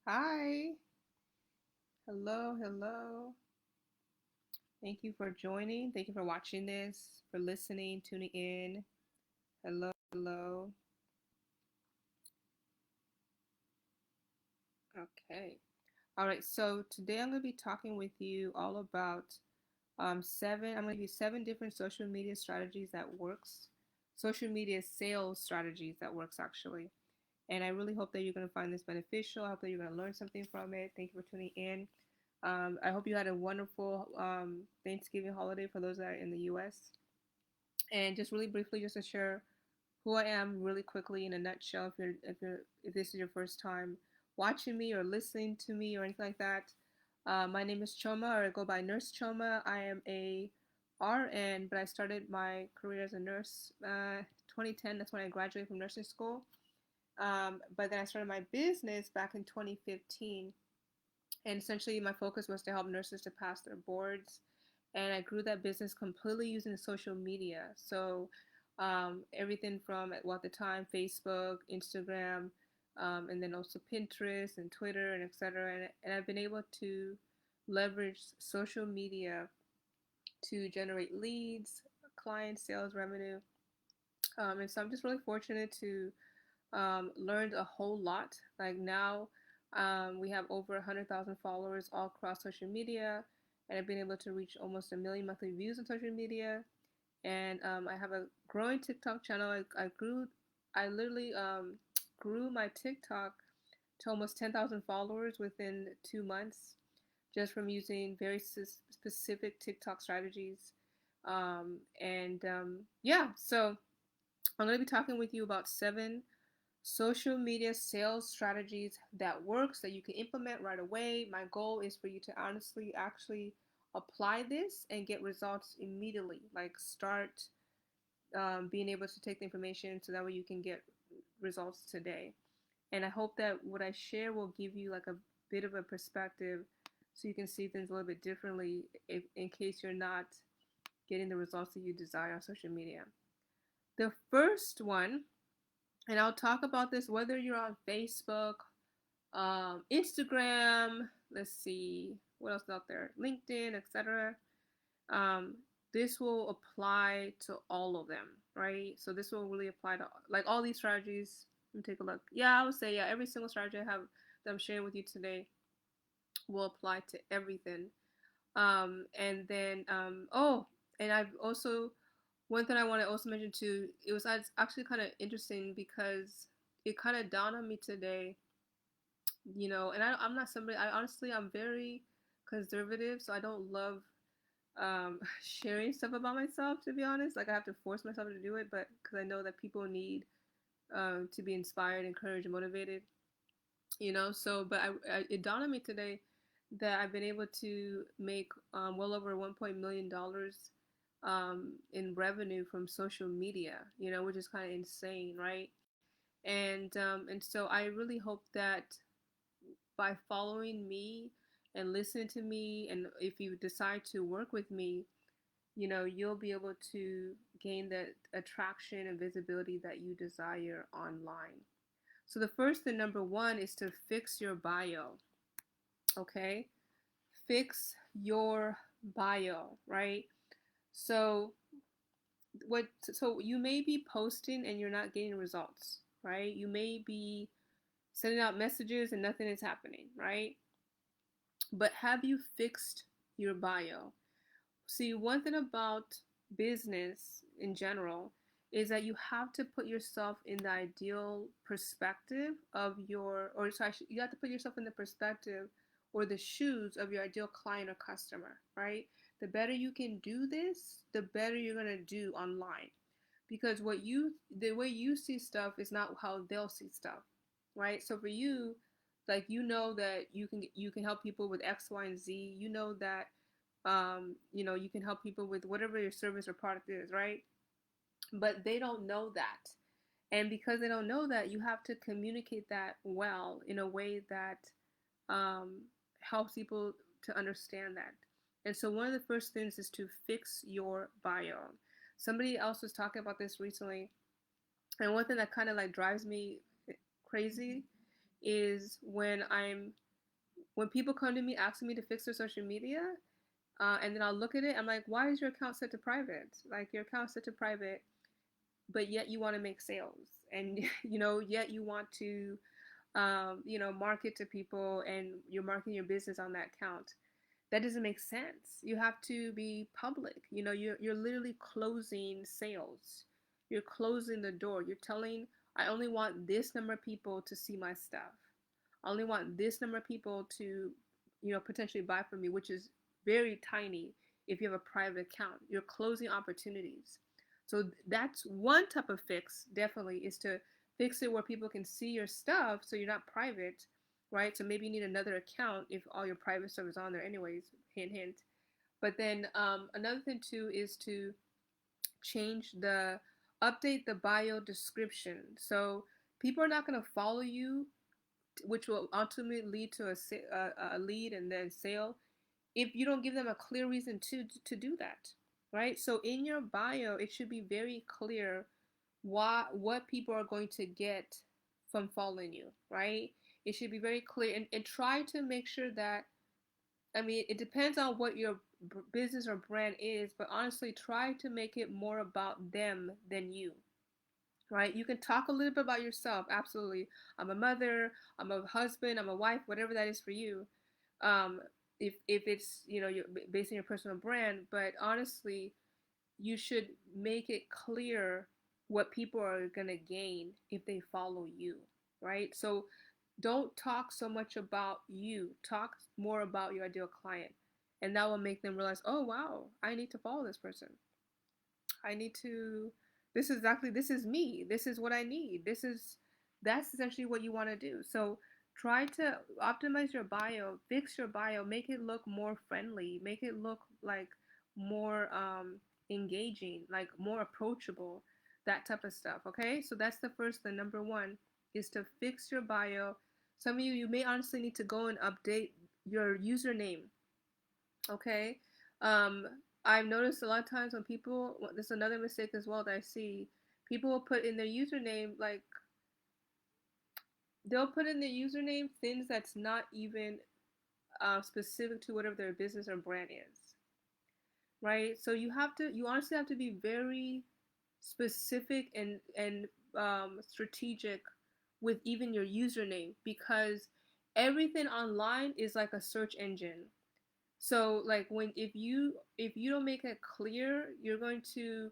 Hi. Hello, hello. Thank you for joining. Thank you for watching this, for listening, tuning in. Hello, hello. Okay. All right. So today I'm going to be talking with you all about I'm going to give you 7 different social media strategies that works, social media sales strategies that works actually. And I really hope that you're going to find this beneficial. I hope that you're going to learn something from it. Thank you for tuning in. I hope you had a wonderful Thanksgiving holiday for those that are in the U.S. And just really briefly, just to share who I am really quickly in a nutshell. If this is your first time watching me or listening to me or anything like that, my name is Choma, or I go by Nurse Choma. I am a RN, but I started my career as a nurse 2010. That's when I graduated from nursing school. But then I started my business back in 2015, and essentially my focus was to help nurses to pass their boards, and I grew that business completely using social media. So everything from, well, at the time, Facebook, Instagram, and then also Pinterest and Twitter and etc. And I've been able to leverage social media to generate leads, client sales, revenue. And so I'm just really fortunate to learned a whole lot. Like now, we have over 100,000 followers all across social media, and I've been able to reach almost a million monthly views on social media. And I have a growing TikTok channel. I literally grew my TikTok to almost 10,000 followers within 2 months, just from using very specific TikTok strategies. Yeah, so I'm going to be talking with you about 7 social media sales strategies that works that you can implement right away. My goal is for you to honestly actually apply this and get results immediately. Like start being able to take the information so that way you can get results today. And I hope that what I share will give you like a bit of a perspective so you can see things a little bit differently if in case you're not getting the results that you desire on social media. The first one, and I'll talk about this whether you're on Facebook, Instagram, let's see, what else is out there? LinkedIn, etc. Um, this will apply to all of them, right? So this will really apply to like all these strategies. Let me take a look. Yeah, I would say yeah, every single strategy I have that I'm sharing with you today will apply to everything. And then and I've also one thing I want to also mention too. It was actually kind of interesting because it kind of dawned on me today, and I'm not somebody, I'm very conservative, so I don't love sharing stuff about myself, to be honest. Like, I have to force myself to do it, but because I know that people need to be inspired, encouraged, and motivated, So, but it dawned on me today that I've been able to make well over $1 million in revenue from social media, which is kind of insane, right? And so I really hope that by following me and listening to me, and if you decide to work with me, you'll be able to gain the attraction and visibility that you desire online. So the first and number one is to fix your bio. Okay, fix your bio, right? So so you may be posting and you're not getting results, right? You may be sending out messages and nothing is happening, right? But have you fixed your bio? See, one thing about business in general is that you have to put yourself in the ideal perspective of or sorry, you have to put yourself in the perspective or the shoes of your ideal client or customer, right? The better you can do this, the better you're going to do online. Because the way you see stuff is not how they'll see stuff, right? So for you, like, that you can help people with X, Y, and Z. You know that you can help people with whatever your service or product is, right? But they don't know that. And because they don't know that, you have to communicate that well in a way that um, helps people to understand that. And so one of the first things is to fix your bio. Somebody else was talking about this recently, and one thing that kind of like drives me crazy is when people come to me asking me to fix their social media, and then I'll look at it. I'm like, why is your account set to private? Like your account's set to private, but yet you want to make sales, and yet you want to, market to people, and you're marketing your business on that account. That doesn't make sense. You have to be public. You're literally closing sales. You're closing the door. You're telling, I only want this number of people to see my stuff. I only want this number of people to, potentially buy from me, which is very tiny if you have a private account. You're closing opportunities. So that's one type of fix, definitely, is to fix it where people can see your stuff so you're not private, right? So maybe you need another account if all your private stuff is on there anyways, hint hint. But then another thing too is to change update the bio description. So people are not going to follow you, which will ultimately lead to a lead and then sale, if you don't give them a clear reason to do that, right? So in your bio, it should be very clear what people are going to get from following you, right? It should be very clear, and try to make sure that, I mean, it depends on what your business or brand is, but honestly, try to make it more about them than you, right? You can talk a little bit about yourself, absolutely. I'm a mother, I'm a husband, I'm a wife, whatever that is for you. Um, if it's, you're based on your personal brand, but honestly, you should make it clear what people are going to gain if they follow you, right? So don't talk so much about you, talk more about your ideal client, and that will make them realize, oh wow, I need to follow this person. I need to, this is me, this is what I need, that's essentially what you want to do. So try to optimize your bio, fix your bio, make it look more friendly, make it look like more engaging, like more approachable, that type of stuff. Okay, so that's the number one is to fix your bio. Some of you may honestly need to go and update your username. Okay. um I've noticed a lot of times when people, there's another mistake as well that I see, people will put in their username, like they'll put in their username things that's not even specific to whatever their business or brand is, right? So you honestly have to be very specific and strategic with even your username, because everything online is like a search engine. So like if you don't make it clear, you're going to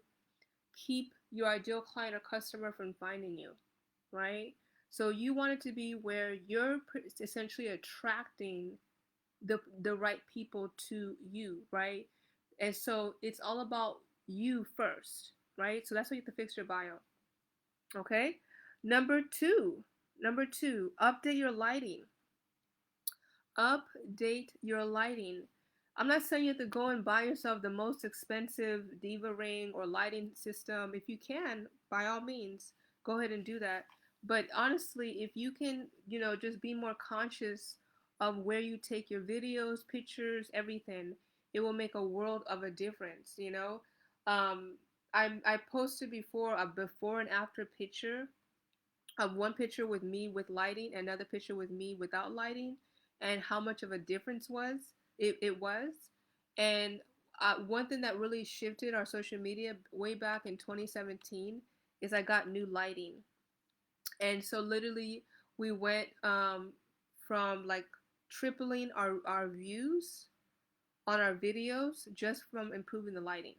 keep your ideal client or customer from finding you, right? So you want it to be where you're essentially attracting the right people to you, right? And so it's all about you first, right? So that's why you have to fix your bio. Okay? Number two, update your lighting. Update your lighting. I'm not saying you have to go and buy yourself the most expensive Diva ring or lighting system. If you can, by all means, go ahead and do that. But honestly, if you can, just be more conscious of where you take your videos, pictures, everything, it will make a world of a difference. Um, I posted before a before and after picture of one picture with me with lighting, another picture with me without lighting, and how much of a difference it was. And one thing that really shifted our social media way back in 2017 is I got new lighting. And so literally we went from like tripling our views on our videos just from improving the lighting.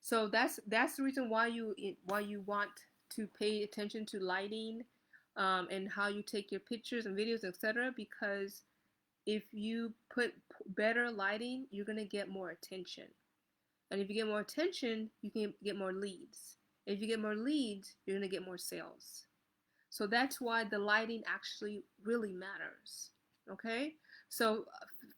So that's the reason why you want to pay attention to lighting, and how you take your pictures and videos, etc. Because if you put better lighting, you're gonna get more attention, and if you get more attention, you can get more leads. If you get more leads, you're gonna get more sales. So that's why the lighting actually really matters. Okay? So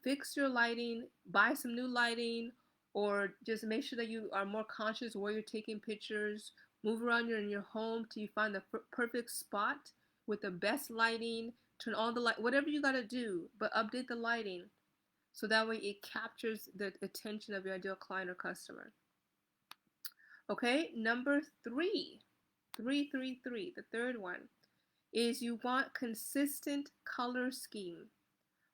fix your lighting, buy some new lighting, or just make sure that you are more conscious where you're taking pictures. Move around in your home till you find the perfect spot with the best lighting. Turn on the light, whatever you gotta do, but update the lighting so that way it captures the attention of your ideal client or customer. Okay, number three, the third one is you want consistent color scheme.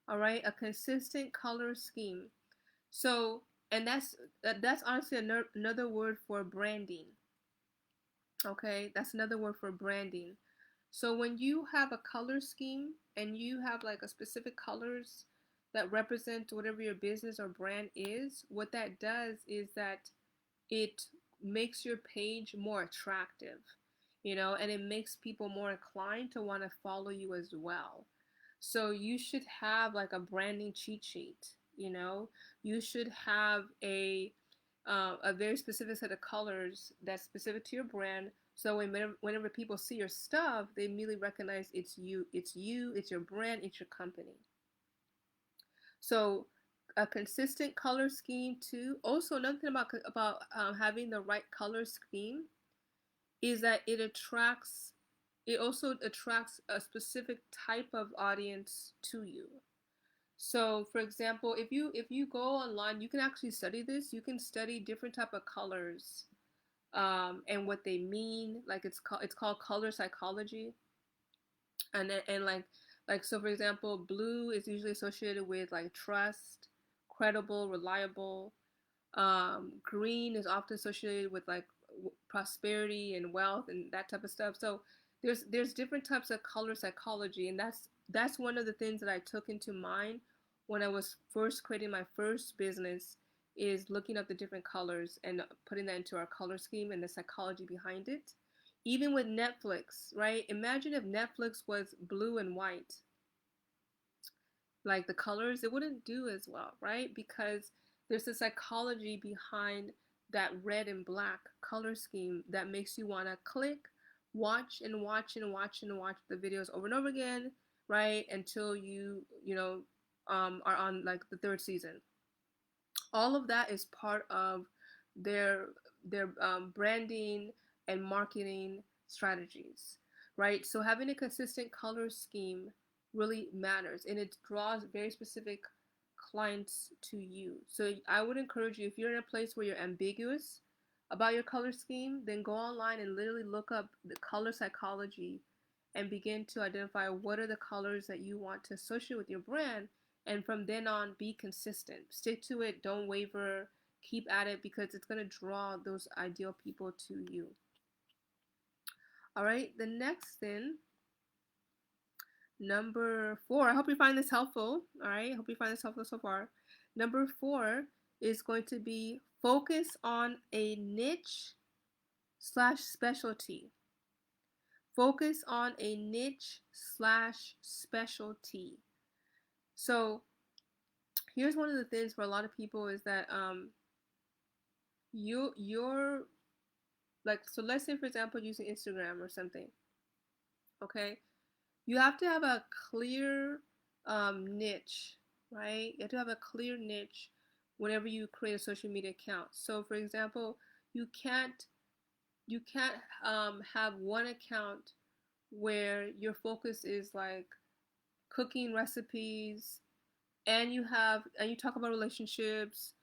All right, a consistent color scheme. So, and that's honestly another word for branding. Okay, that's another word for branding. So when you have a color scheme and you have like a specific colors that represent whatever your business or brand is, what that does is that it makes your page more attractive, and it makes people more inclined to want to follow you as well. So you should have like a branding cheat sheet, you should have a very specific set of colors that's specific to your brand. So whenever people see your stuff, they immediately recognize it's your brand, it's your company. So a consistent color scheme too. Also, another thing about having the right color scheme is that it also attracts a specific type of audience to you. So, for example, if you go online, you can actually study this. You can study different type of colors, and what they mean. Like it's called color psychology, and like so, for example, blue is usually associated with like trust, credible, reliable. Green is often associated with like prosperity and wealth and that type of stuff. So there's different types of color psychology, and that's one of the things that I took into mind when I was first creating my first business, is looking up the different colors and putting that into our color scheme and the psychology behind it. Even with Netflix, right? Imagine if Netflix was blue and white, like the colors, it wouldn't do as well, right? Because there's a psychology behind that red and black color scheme that makes you want to click, watch and watch and watch and watch the videos over and over again, right? Until are on like the third season. All of that is part of their branding and marketing strategies, right? So having a consistent color scheme really matters, and it draws very specific clients to you. So I would encourage you, if you're in a place where you're ambiguous about your color scheme, then go online and literally look up the color psychology and begin to identify what are the colors that you want to associate with your brand. And from then on, be consistent. Stick to it. Don't waver. Keep at it, because it's going to draw those ideal people to you. All right. The next thing, number 4. I hope you find this helpful. All right. I hope you find this helpful so far. Number 4 is going to be focus on a niche / specialty. Focus on a niche / specialty. So here's one of the things for a lot of people is that you're like, so let's say for example using Instagram or something, okay? You have to have a clear niche, right? You have to have a clear niche whenever you create a social media account. So for example, you can't have one account where your focus is like cooking recipes, and you talk about relationships,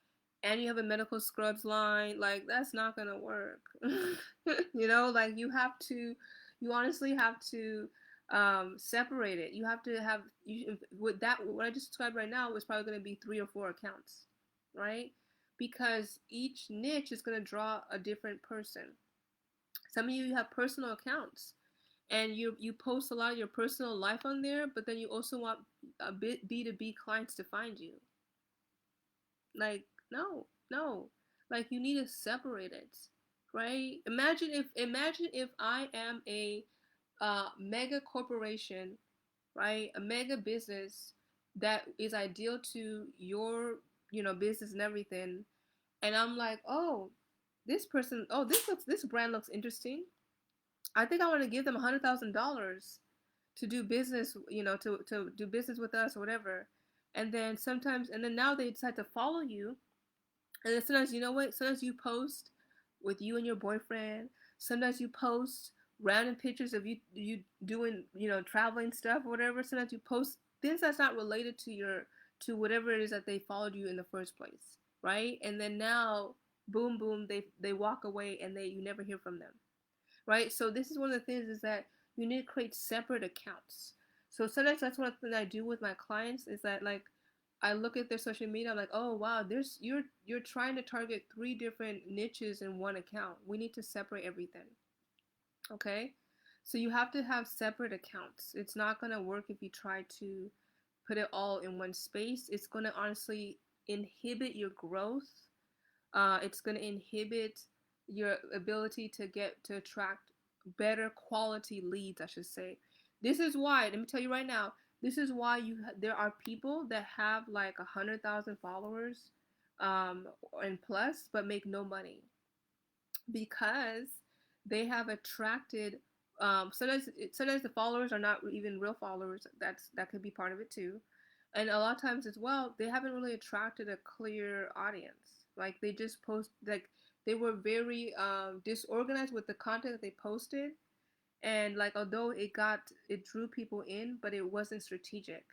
and you have a medical scrubs line. Like, that's not gonna work. Like you honestly have to separate it. You have to have with that, what I just described right now is probably going to be 3 or 4 accounts, right? Because each niche is going to draw a different person. Some of you have personal accounts, and you post a lot of your personal life on there, but then you also want a bit B2B clients to find you. Like, no, like, you need to separate it, right? Imagine if I am a mega corporation, right? A mega business that is ideal to your business and everything, and I'm like, oh, this brand looks interesting. I think I want to give them $100,000 to do business, to do business with us or whatever. And then now they decide to follow you. And then sometimes, you know what? Sometimes you post with you and your boyfriend. Sometimes you post random pictures of you doing, traveling stuff or whatever. Sometimes you post things that's not related to whatever it is that they followed you in the first place, right? And then now, boom, they walk away, and you never hear from them, right? So this is one of the things, is that you need to create separate accounts. So sometimes that's one thing I do with my clients is that like I look at their social media, I'm like, oh wow, there's you're trying to target three different niches in one account. We need to separate everything. Okay? So you have to have separate accounts. It's not gonna work if you try to put it all in one space. It's gonna honestly inhibit your growth. It's gonna inhibit your ability to get to attract better quality leads, I should say. This is why, let me tell you right now, this is why there are people that have like 100,000 followers and plus but make no money because they have attracted sometimes the followers are not even real followers. That could be part of it too. And a lot of times as well, they haven't really attracted a clear audience. Like they just post like they were very disorganized with the content that they posted, and like although it drew people in, but it wasn't strategic.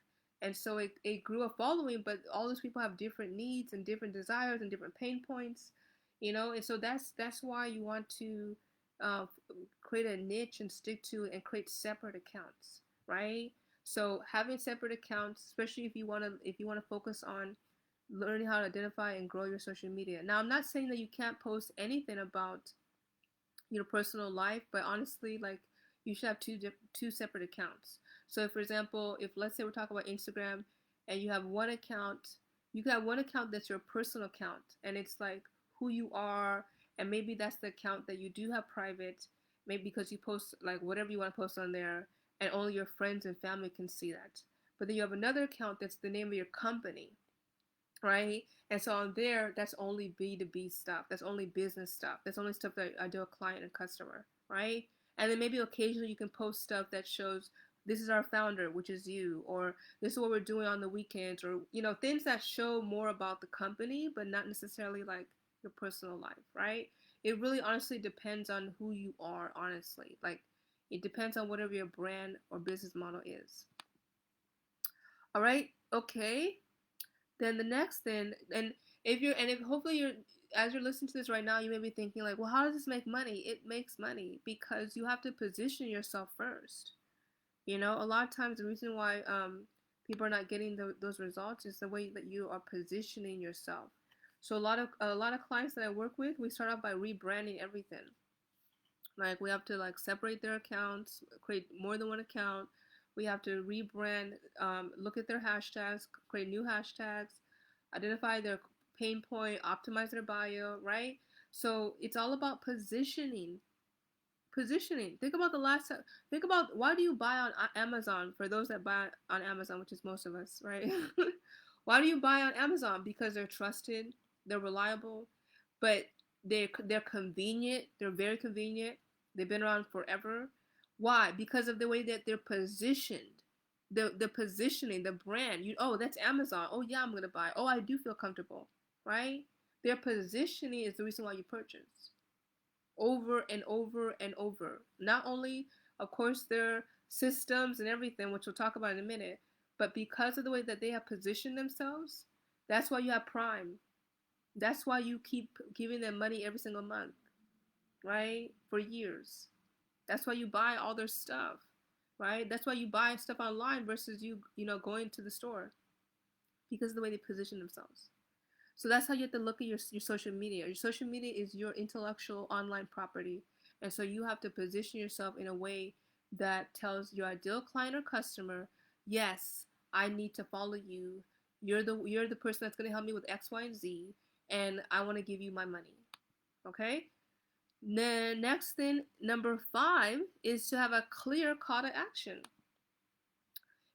And so it grew a following, but all those people have different needs and different desires and different pain points, and so that's why you want to uh, create a niche and stick to it and create separate accounts, right? So having separate accounts, especially if you want to focus on learning how to identify and grow your social media. Now I'm not saying that you can't post anything about your personal life, but honestly, like you should have two separate accounts. So, if, for example, if let's say we're talking about Instagram, and you have one account, you can have one account that's your personal account, and it's like who you are, and maybe that's the account that you do have private, maybe because you post like whatever you want to post on there, and only your friends and family can see that. But then you have another account that's the name of your company, right? And so on there, that's only B2B stuff. That's only business stuff. That's only stuff that I do a client and customer, right? And then maybe occasionally you can post stuff that shows this is our founder, which is you, or this is what we're doing on the weekends, or things that show more about the company, but not necessarily like your personal life, right? It really honestly depends on who you are, honestly. Like it depends on whatever your brand or business model is. All right, okay. Then the next thing, and if hopefully you're as you're listening to this right now, you may be thinking like, well, how does this make money? It makes money because you have to position yourself first. A lot of times the reason why people are not getting those results is the way that you are positioning yourself. So a lot of clients that I work with, we start off by rebranding everything. Like we have to like separate their accounts, create more than one account. We have to rebrand, look at their hashtags, create new hashtags, identify their pain point, optimize their bio, right? So it's all about positioning. Positioning. Think about why do you buy on Amazon for those that buy on Amazon, which is most of us, right? Why do you buy on Amazon? Because they're trusted, they're reliable, but they're convenient. They're very convenient. They've been around forever. Why? Because of the way that they're positioned. The positioning, the brand. That's Amazon. Oh yeah, I'm gonna buy. Oh, I do feel comfortable, right? Their positioning is the reason why you purchase over and over and over. Not only, of course, their systems and everything, which we'll talk about in a minute, but because of the way that they have positioned themselves, that's why you have Prime. That's why you keep giving them money every single month, right? For years. That's why you buy all their stuff, right? That's why you buy stuff online versus going to the store because of the way they position themselves. So that's how you have to look at your social media. Your social media is your intellectual online property. And so you have to position yourself in a way that tells your ideal client or customer, yes, I need to follow you. You're the person that's going to help me with X, Y, and Z, and I want to give you my money. Okay? The next thing, number 5, is to have a clear call to action.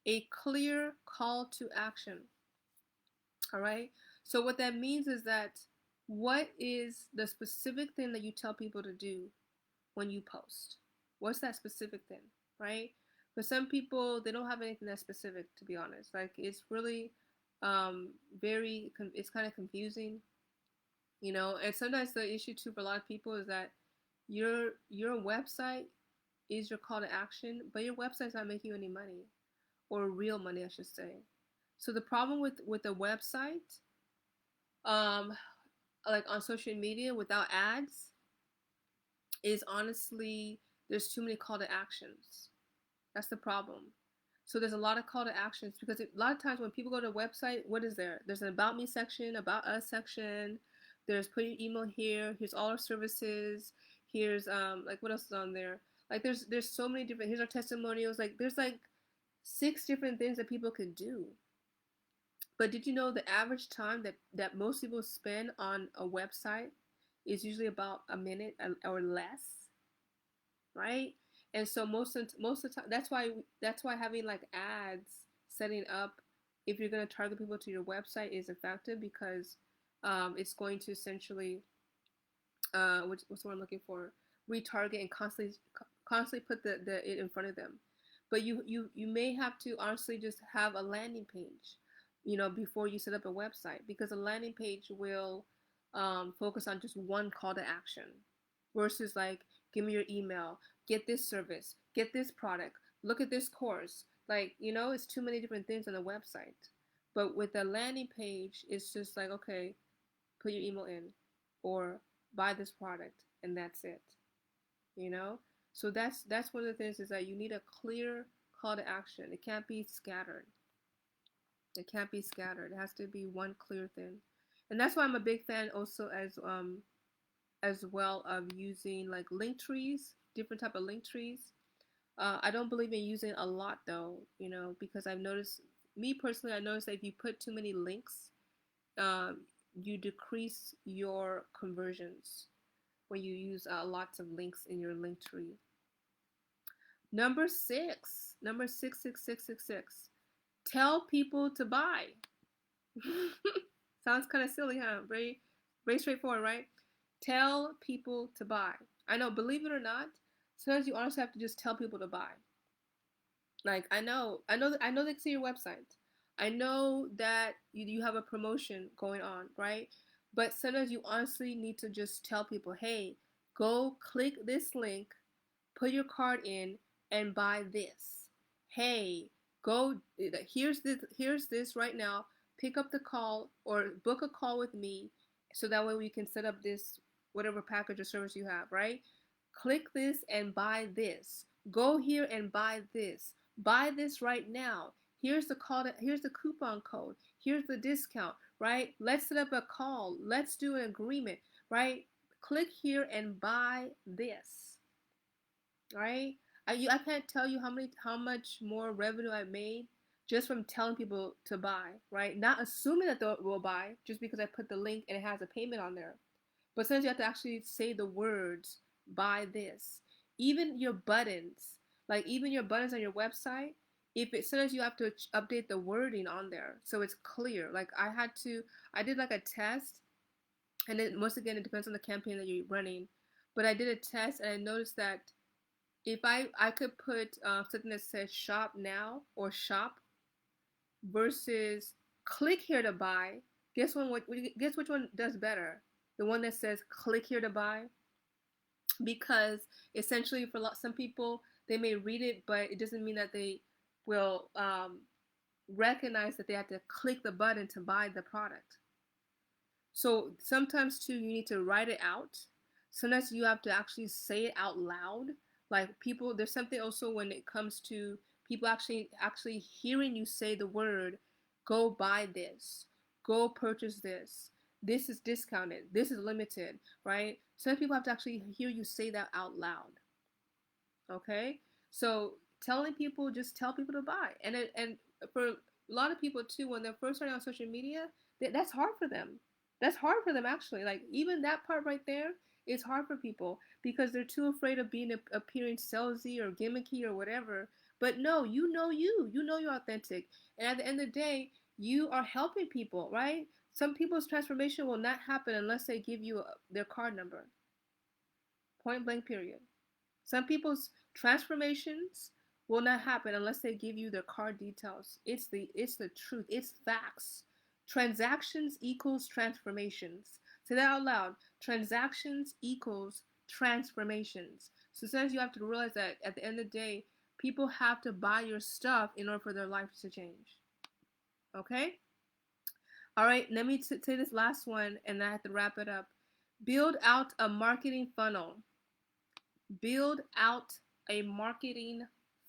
A clear call to action. All right? So what that means is that what is the specific thing that you tell people to do when you post? What's that specific thing, right? For some people, they don't have anything that specific, to be honest. Like it's really it's kind of confusing, and sometimes the issue too for a lot of people is that your website is your call to action, but your website's not making you any money, or real money, I should say. So the problem with a website, um, like on social media without ads, is honestly there's too many call to actions. That's the problem. So there's a lot of call to actions because a lot of times when people go to a website, what is there? There's an about me section, about us section. There's put your email here. Here's all our services. Here's like what else is on there? Like there's so many different. Here's our testimonials. Like there's like 6 different things that people could do. But did you know the average time that most people spend on a website is usually about a minute or less, right? And so most of the time, that's why having like ads setting up, if you're going to target people to your website, is effective because it's going to essentially what's what I'm looking for, retarget and constantly put the it in front of them. But you may have to honestly just have a landing page, before you set up a website, because a landing page will focus on just one call to action versus like, give me your email, get this service, get this product, look at this course. Like, it's too many different things on the website. But with a landing page, it's just like, okay, put your email in or buy this product, and that's it. You know? So that's one of the things, is that you need a clear call to action. It can't be scattered. It can't be scattered. It has to be one clear thing. And that's why I'm a big fan also as well of using like link trees, different type of link trees. I don't believe in using a lot though, because I've noticed, me personally, I noticed that if you put too many links, um, you decrease your conversions when you use lots of links in your link tree. Number six, six, six, six, six. Tell people to buy. Sounds kind of silly, huh? Very, very straightforward, right? Tell people to buy. I know, believe it or not, sometimes you honestly have to just tell people to buy. Like I know they see your website. I know that you have a promotion going on, right? But sometimes you honestly need to just tell people, hey, go click this link, put your card in, and buy this. Hey, go here's this right now. Pick up the call or book a call with me, so that way we can set up this whatever package or service you have, right? Click this and buy this. Go here and buy this. Buy this right now. Here's the coupon code. Here's the discount, right? Let's set up a call. Let's do an agreement, right? Click here and buy this, right? I can't tell you how much more revenue I made just from telling people to buy, right? Not assuming that they will buy just because I put the link and it has a payment on there. But sometimes you have to actually say the words, buy this. Even your buttons, like even your buttons on your website, if it sometimes you have to update the wording on there so it's clear. Like I did like a test, and then once again it depends on the campaign that you're running. But I did a test and I noticed that if I could put something that says shop now or shop versus click here to buy, guess which one does better? The one that says click here to buy, because essentially for some people they may read it, but it doesn't mean that they will recognize that they have to click the button to buy the product. So sometimes too, you need to write it out. Sometimes you have to actually say it out loud. Like people, there's something also when it comes to people actually hearing you say the word, go buy this, go purchase this. This is discounted. This is limited, right? Some people have to actually hear you say that out loud. Okay, so just tell people to buy, and for a lot of people too, when they're first starting on social media, that's hard for them. That's hard for them actually. Like even that part right there is hard for people because they're too afraid of appearing salesy or gimmicky or whatever. But no, you know you're authentic, and at the end of the day, you are helping people, right? Some people's transformation will not happen unless they give you their card number. Point blank, period. Some people's transformations will not happen unless they give you their card details. It's the truth. It's facts. Transactions equals transformations. Say that out loud. Transactions equals transformations. So sometimes you have to realize that at the end of the day, people have to buy your stuff in order for their lives to change. Okay? All right, let me say this last one and I have to wrap it up. Build out a marketing funnel. Build out a marketing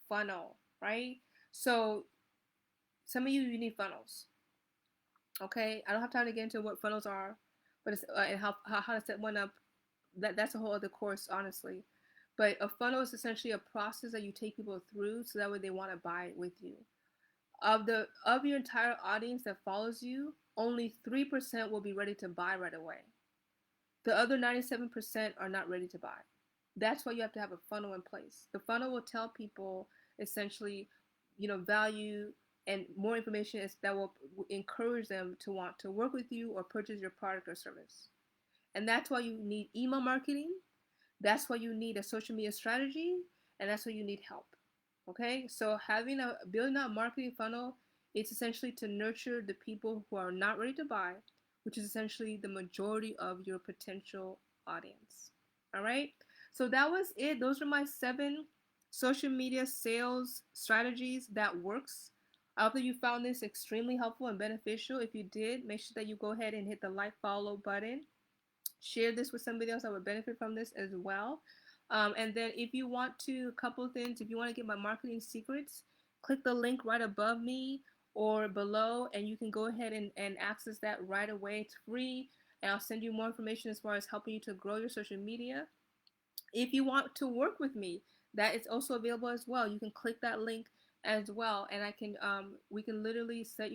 funnel, right? So some of you need funnels. Okay, I don't have time to get into what funnels are, but it's and how to set one up. That's a whole other course, honestly. But a funnel is essentially a process that you take people through, so that way they want to buy with you. Of your entire audience that follows you, only 3% will be ready to buy right away. The other 97% are not ready to buy. That's why you have to have a funnel in place. The funnel will tell people essentially, value and more information that will encourage them to want to work with you or purchase your product or service. And that's why you need email marketing. That's why you need a social media strategy, and that's why you need help. Okay, so building a marketing funnel, it's essentially to nurture the people who are not ready to buy, which is essentially the majority of your potential audience. All right, so that was it. Those are my 7 social media sales strategies that works. I hope that you found this extremely helpful and beneficial. If you did, make sure that you go ahead and hit the like follow button. Share this with somebody else that would benefit from this as well. And then if you want to, a couple of things, if you want to get my marketing secrets, click the link right above me or below, and you can go ahead and access that right away. It's free, and I'll send you more information as far as helping you to grow your social media. If you want to work with me, that is also available as well. You can click that link as well, and we can literally set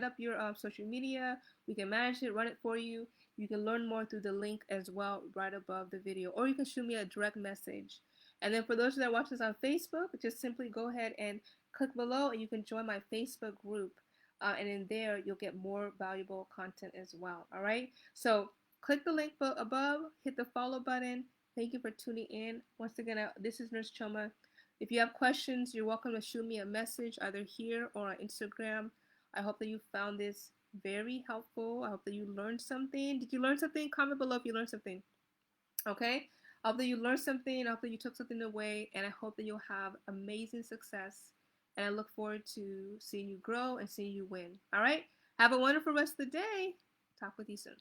up your social media. We can manage it, run it for you. You can learn more through the link as well right above the video, or you can shoot me a direct message. And then for those that watch this on Facebook, just simply go ahead and click below, and you can join my Facebook group. And in there, you'll get more valuable content as well. All right. So click the link above, hit the follow button. Thank you for tuning in. Once again, this is Nurse Choma. If you have questions, you're welcome to shoot me a message either here or on Instagram. I hope that you found this very helpful. I hope that you learned something. Did you learn something? Comment below if you learned something. Okay? I hope that you learned something. I hope that you took something away. And I hope that you'll have amazing success. And I look forward to seeing you grow and seeing you win. All right? Have a wonderful rest of the day. Talk with you soon.